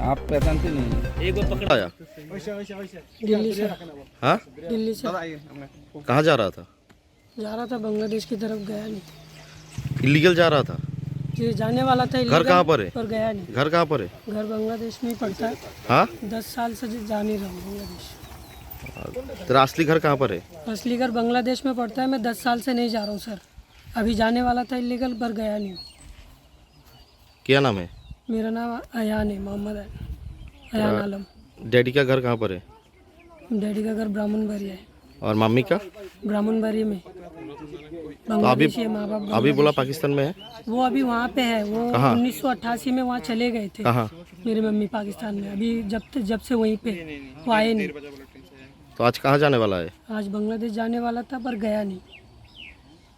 आप पहचानते नहीं? एक बार पकड़ आया। दिल्ली से। हाँ, दिल्ली से कहाँ जा रहा था? जा रहा था, बांग्लादेश की तरफ गया नहीं। इलीगल जा रहा था? जी जाने वाला था। घर कहाँ पर है? पर गया नहीं। घर कहाँ पर है? घर बांग्लादेश में ही पड़ता है। हाँ, 10 साल से जा नहीं रहा हूँ बांग्लादेश। तेरा असली घर कहाँ पर है? असली घर बांग्लादेश में पड़ता है। मैं 10 साल से नहीं जा रहा हूँ सर। अभी जाने वाला था इलीगल, पर गया नहीं। क्या नाम है? मेरा नाम अयान है, मोहम्मद अयान आलम। डैडी का घर कहाँ पर है? डैडी का घर ब्राह्मणबाड़ी है। और मम्मी का? ब्राह्मणबाड़ी में। तो बांग्लादेशी है माँ बाप। अभी बोला पाकिस्तान में है? वो अभी वहाँ पे है। वो कहाँ? 1988 में वहाँ चले गए थे। कहाँ? मेरी मम्मी पाकिस्तान में। अभी जब से वहीं पे वो आए नहीं। तो आज कहाँ जाने वाला है? आज बांग्लादेश जाने वाला था, पर गया नहीं।